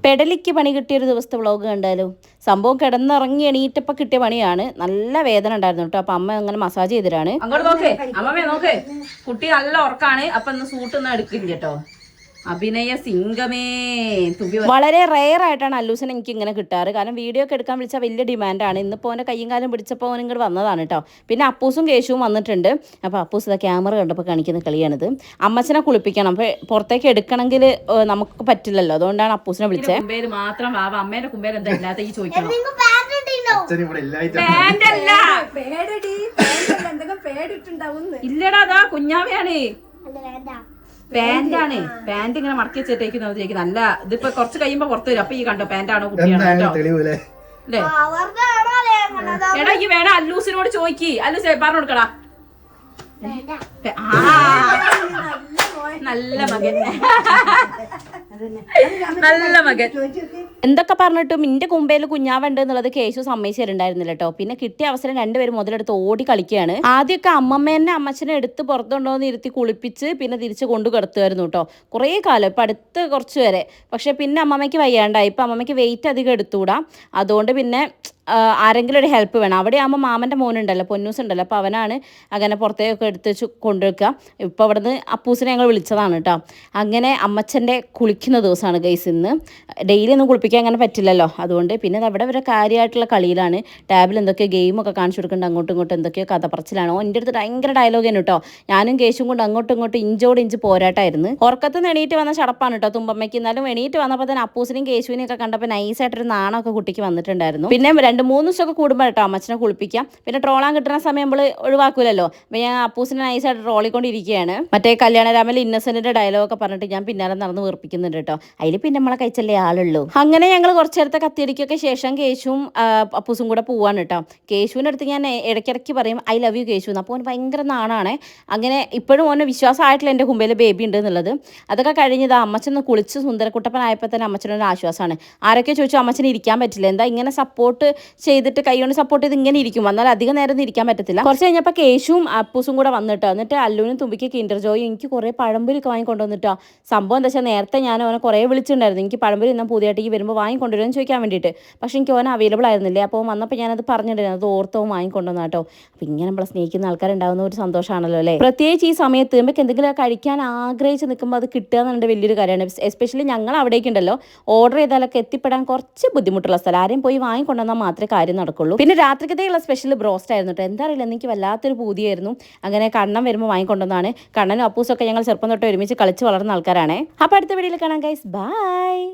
പെടലിക്ക് പണി കിട്ടിയൊരു ദിവസത്തെ വ്ളോഗ് കണ്ടാലോ. സംഭവം കിടന്നിറങ്ങി എണീറ്റപ്പോൾ കിട്ടിയ പണിയാണ്. നല്ല വേദന ഉണ്ടായിരുന്നു കേട്ടോ. അപ്പം അമ്മ അങ്ങനെ മസാജ് ചെയ്തിട്ടാണ്. അങ്ങോട്ട് നോക്കേ അമ്മമ്മേ, നോക്കേ കുട്ടി നല്ല ഉറക്കാണ്. അപ്പം ഇന്ന് സൂട്ടൊന്നും എടുക്കില്ല കേട്ടോ. അഭിനയ സിംഗമേ തുമ്പി. വളരെ റെയർ ആയിട്ടാണ് അല്ലൂസിനെ എനിക്ക് ഇങ്ങനെ കിട്ടാറ്. കാരണം വീഡിയോ ഒക്കെ എടുക്കാൻ വിളിച്ചാൽ വലിയ ഡിമാൻഡാണ്. ഇന്നിപ്പോൾ അവൻ്റെ കയ്യും കാലം പിടിച്ചപ്പോൾ അവൻ ഇങ്ങോട്ട് വന്നതാണ് കേട്ടോ. പിന്നെ അപ്പൂസും കേശുവും വന്നിട്ടുണ്ട്. അപ്പോൾ അപ്പൂസ് ഇതാ ക്യാമറ കണ്ടപ്പോൾ കാണിക്കുന്ന കളിയാണിത്. അമ്മച്ചനെ കുളിപ്പിക്കണം. അപ്പോൾ പുറത്തേക്ക് എടുക്കണമെങ്കിൽ നമുക്ക് പറ്റില്ലല്ലോ. അതുകൊണ്ടാണ് അപ്പൂസിനെ വിളിച്ചത്. കുമ്പേര് മാത്രം അമ്മേന്റെ കുമ്പേര് എന്താ ഇല്ലാത്ത ഈ ചോദിക്കണം. ഇല്ലടാ, അതാ കുഞ്ഞാവയാണ്. പാന്റാണ്. പാന്റ് ഇങ്ങനെ മടക്കി വെച്ചിട്ടേക്കുന്നത് നല്ല. ഇതിപ്പോ കുറച്ച് കഴിയുമ്പോ പുറത്ത് വരും. അപ്പൊ ഈ കണ്ടോ പാന്റാണോ കുട്ടിയാണോ അല്ലേ? എടാ ഈ വേണം അല്ലൂസിനോട് ചോദിക്കി. അല്ലൂസ് പറഞ്ഞു കൊടുക്കടാ. നല്ല മകൻ, നല്ല മകൻ. എന്തൊക്കെ പറഞ്ഞിട്ടും ഇന്റെ കുമ്പയിൽ കുഞ്ഞാവുണ്ട് എന്നുള്ളത് കേശു സമ്മതിച്ചിട്ടുണ്ടായിരുന്നില്ല കേട്ടോ. പിന്നെ കിട്ടിയ അവസരം രണ്ടുപേരും മുതലെടുത്ത് ഓടി കളിക്കുകയാണ്. ആദ്യമൊക്കെ അമ്മമ്മേനെ അമ്മച്ചനെ എടുത്ത് പുറത്തുകൊണ്ടുവന്ന് ഇരുത്തി കുളിപ്പിച്ച് പിന്നെ തിരിച്ച് കൊണ്ടു കിടത്തുമായിരുന്നു കേട്ടോ. കുറേ കാലം, ഇപ്പം അടുത്ത് കുറച്ച് വരെ. പക്ഷെ പിന്നെ അമ്മമ്മയ്ക്ക് വയ്യാണ്ടായി. ഇപ്പം അമ്മമ്മയ്ക്ക് വെയിറ്റ് അധികം എടുത്തുകൂടാ. അതുകൊണ്ട് പിന്നെ ആരെങ്കിലും ഒരു ഹെൽപ്പ് വേണം. അവിടെ ആകുമ്പോൾ മാമൻ്റെ മോനുണ്ടല്ലോ, പൊന്നൂസ് ഉണ്ടല്ലോ. അപ്പോൾ അവനാണ് അങ്ങനെ പുറത്തേക്കൊക്കെ എടുത്ത് കൊണ്ടുവയ്ക്കുക. ഇപ്പോൾ അവിടുന്ന് അപ്പൂസിനെ ഞങ്ങൾ വിളിച്ചതാണ് കേട്ടോ. അങ്ങനെ അമ്മച്ചൻ്റെ കുളിക്കുന്ന ദിവസമാണ് ഗൈസ് ഇന്ന്. ഡെയിലി ഒന്നും കുളിപ്പിക്കാൻ അങ്ങനെ പറ്റില്ലല്ലോ. അതുകൊണ്ട് പിന്നെ അവിടെ ഒരു കാര്യമായിട്ടുള്ള കളിയിലാണ്. ടാബിൽ എന്തൊക്കെയോ ഗെയിമൊക്കെ കാണിച്ചു കൊടുക്കുന്നുണ്ട്. അങ്ങോട്ടും ഇങ്ങോട്ടും എന്തൊക്കെയോ കഥ പറച്ചിലാണോ. എൻ്റെ അടുത്ത് ഭയങ്കര ഡയലോഗാണ് കേട്ടോ. ഞാനും കേശും കൊണ്ട് അങ്ങോട്ടും ഇങ്ങോട്ടും ഇഞ്ചോട് ഇഞ്ച് പോരാട്ടായിരുന്നു. ഉറക്കത്ത് നിന്ന് എണീറ്റ് വന്ന ചടപ്പാണ് കേട്ടോ തുമ്പമ്മയ്ക്ക്. എന്നാലും എണീറ്റ് വന്നപ്പോൾ തന്നെ അപ്പൂസിനെയും കേശുവിനെയും ഒക്കെ കണ്ടപ്പോൾ നൈസായിട്ടൊരു നാണമൊക്കെ കുട്ടിക്ക് വന്നിട്ടുണ്ടായിരുന്നു. പിന്നെ 2-3 ദിവസമൊക്കെ കൂടുമ്പോൾ കേട്ടോ അമ്മച്ചനെ കുളിപ്പിക്കാം. പിന്നെ ട്രോളാൻ കിട്ടുന്ന സമയം നമ്മൾ ഒഴിവാക്കൂലല്ലോ. അപ്പം ഞാൻ അപ്പൂസിനെ നൈസായിട്ട് ട്രോളിക്കൊണ്ടിരിക്കുകയാണ്. മറ്റേ കല്യാണരാമൽ ഇന്നസെന്റിന്റെ ഡയലോഗൊക്കെ പറഞ്ഞിട്ട് ഞാൻ പിന്നാലെ നടന്ന് വീർപ്പിക്കുന്നുണ്ട് കേട്ടോ. അതിൽ പിന്നെ നമ്മളെ കഴിച്ചല്ലേ ആളുള്ളൂ. അങ്ങനെ ഞങ്ങൾ കുറച്ച് നേരത്തെ കത്തിയടിക്കൊക്കെ ശേഷം കേശുവും അപ്പൂസും കൂടെ പോവാണ് കേട്ടോ. കേശുവിൻ്റെ അടുത്ത് ഞാൻ ഇടയ്ക്കിടയ്ക്ക് പറയും ഐ ലവ് യു കേശു എന്ന്. അപ്പോൾ ഓന് ഭയങ്കര നാണാണ്. അങ്ങനെ ഇപ്പോഴും ഓന് വിശ്വാസമായിട്ടില്ല എൻ്റെ കുമ്പയിൽ ബേബി ഉണ്ട് എന്നുള്ളത്. അതൊക്കെ കഴിഞ്ഞതാ അമ്മച്ചൊന്ന് കുളിച്ച് സുന്ദരക്കുട്ടപ്പനായപ്പോൾ തന്നെ അമ്മച്ചനൊരു ആശ്വാസമാണ്. ആരൊക്കെ ചോദിച്ചു അമ്മച്ചന് ഇരിക്കാൻ പറ്റില്ല, എന്താ ഇങ്ങനെ സപ്പോർട്ട് ചെയ്തിട്ട് കൈ കൊണ്ട് സപ്പോർട്ട് ചെയ്ത് ഇങ്ങനെ ഇരിക്കും, എന്നാൽ അധികം നേരം ഇരിക്കാൻ പറ്റത്തില്ല. കുറച്ച് കഴിഞ്ഞപ്പോൾ കേശുവും അപ്പൂസും കൂടെ വന്നിട്ടോ. എന്നിട്ട് അല്ലുവിനും തുമ്പിക്ക് കിൻഡർ ജോയും എനിക്ക് കുറേ പഴംപൊരിയൊക്കെ വാങ്ങിക്കൊണ്ടുവന്നിട്ടോ. സംഭവം എന്താ വെച്ചാൽ നേരത്തെ ഞാൻ അവനെ കുറേ വിളിച്ചിട്ടുണ്ടായിരുന്നു. എനിക്ക് പഴംപൊരി എന്നാൽ പുതിയതായിട്ട് വരുമ്പോൾ വാങ്ങിക്കൊണ്ടുവരുമെന്ന് ചോദിക്കാൻ വേണ്ടിയിട്ട്. പക്ഷേ എനിക്ക് അവൻ അവൈലബിൾ ആയിരുന്നില്ല. അപ്പോൾ വന്നപ്പോൾ ഞാനത് പറഞ്ഞിട്ടുണ്ടായിരുന്നു. അത് ഓർത്തവും വാങ്ങിക്കൊണ്ടുവന്ന കേട്ടോ. അപ്പോൾ ഇങ്ങനെ നമ്മളെ സ്നേഹിക്കുന്ന ആൾക്കാരുണ്ടാകുന്ന ഒരു സന്തോഷമാണല്ലോ അല്ലേ. പ്രത്യേകിച്ച് ഈ സമയത്ത് നമുക്ക് എന്തെങ്കിലും കഴിക്കാൻ ആഗ്രഹിച്ച് നിൽക്കുമ്പോൾ അത് കിട്ടുക എന്നുള്ളത് വലിയൊരു കാര്യമാണ്. എസ്പെഷ്യലി ഞങ്ങൾ അവിടേക്കുണ്ടല്ലോ ഓർഡർ ചെയ്താലൊക്കെ എത്തിപ്പെടാൻ കുറച്ച് ബുദ്ധിമുട്ടുള്ള സ്ഥലം. ആരെയും പോയി വാങ്ങിക്കൊണ്ടുവന്നാൽ മാത്രമേ കാര്യം നടക്കുള്ളൂ. പിന്നെ രാത്രിക്കത്തേക്കുള്ള സ്പെഷ്യൽ ബ്രോസ്റ്റ് ആയിരുന്നു കേട്ടോ. എന്താ അറിയില്ല, എനിക്ക് വല്ലാത്തൊരു പൂതിയായിരുന്നു. അങ്ങനെ കണ്ണൻ വരുമ്പോൾ വാങ്ങിക്കൊണ്ടുവന്നാണ്. കണ്ണനും അപ്പൂസൊക്കെ ഞങ്ങൾ ചെറുപ്പം തൊട്ട് ഒരുമിച്ച് കളിച്ച് വളർന്ന ആൾക്കാരാണ്. അപ്പോൾ അടുത്ത വീഡിയോയിൽ കാണാം ഗൈസ്. ബൈ.